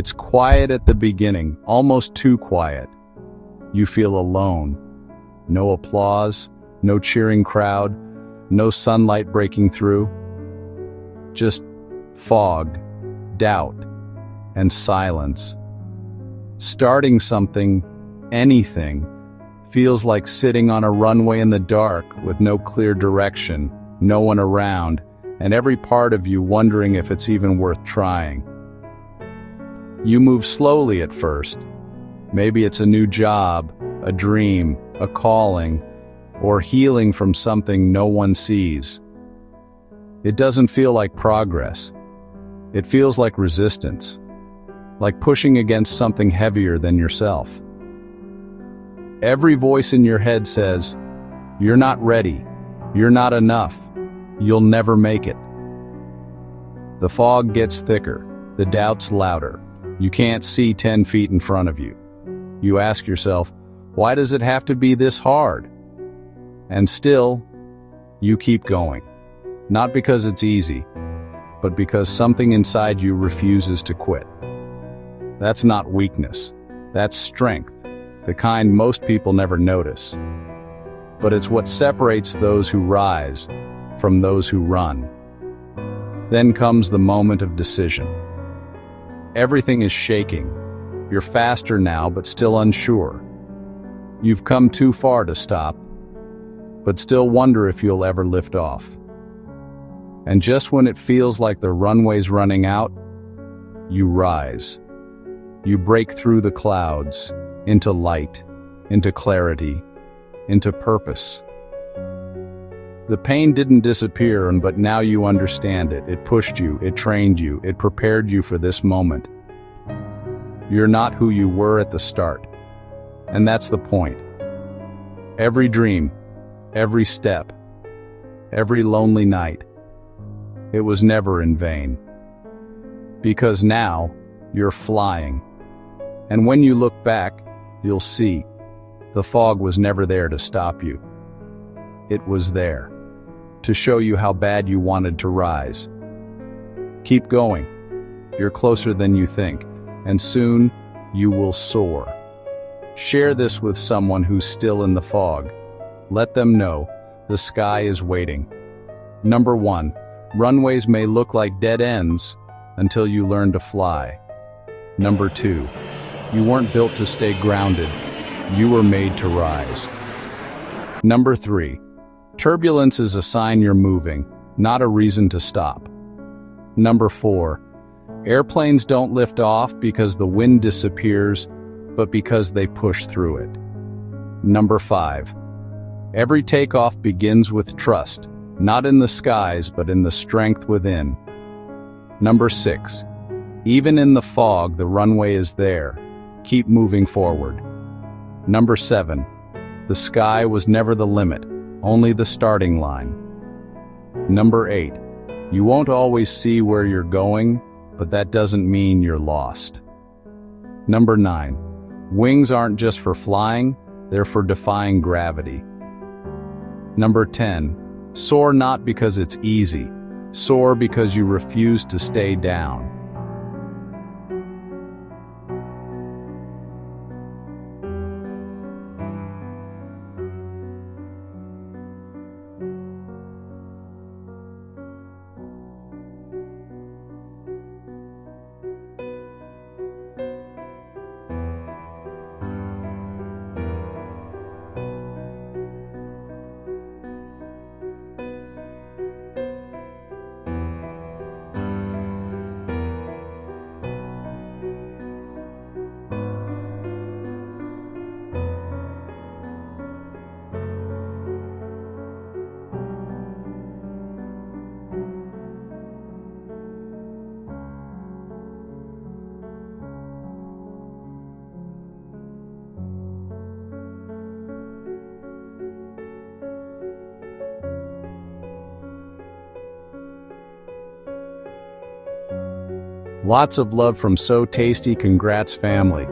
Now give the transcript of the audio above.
It's quiet at the beginning, almost too quiet. You feel alone. No applause, no cheering crowd, no sunlight breaking through. Just fog, doubt, and silence. Starting something, anything, feels like sitting on a runway in the dark with no clear direction, no one around, and every part of you wondering if it's even worth trying. You move slowly at first. Maybe it's a new job, a dream, a calling, or healing from something no one sees. It doesn't feel like progress. It feels like resistance, like pushing against something heavier than yourself. Every voice in your head says, "You're not ready. You're not enough. You'll never make it." The fog gets thicker, the doubts louder. You can't see 10 feet in front of you. You ask yourself, why does it have to be this hard? And still, you keep going. Not because it's easy, but because something inside you refuses to quit. That's not weakness. That's strength, the kind most people never notice. But it's what separates those who rise from those who run. Then comes the moment of decision. Everything is shaking. You're faster now, but still unsure. You've come too far to stop, but still wonder if you'll ever lift off. And just when it feels like the runway's running out, you rise. You break through the clouds, into light, into clarity, into purpose. The pain didn't disappear, but now you understand it. It pushed you, it trained you, it prepared you for this moment. You're not who you were at the start, and that's the point. Every dream, every step, every lonely night, it was never in vain. Because now, you're flying. And when you look back, you'll see, the fog was never there to stop you. It was there, to show you how bad you wanted to rise. Keep going. You're closer than you think, and soon, you will soar. Share this with someone who's still in the fog. Let them know, the sky is waiting. Number 1. Runways may look like dead ends until you learn to fly. Number 2. You weren't built to stay grounded. You were made to rise. Number 3. Turbulence is a sign you're moving, not a reason to stop. Number 4. Airplanes don't lift off because the wind disappears, but because they push through it. Number 5. Every takeoff begins with trust, not in the skies, but in the strength within. Number 6. Even in the fog, the runway is there. Keep moving forward. Number 7. The sky was never the limit, only the starting line. Number 8. You won't always see where you're going, but that doesn't mean you're lost. Number 9. Wings aren't just for flying, they're for defying gravity. Number 10. Soar not because it's easy. Soar because you refuse to stay down. Lots of love from So Tasty. Congrats, family.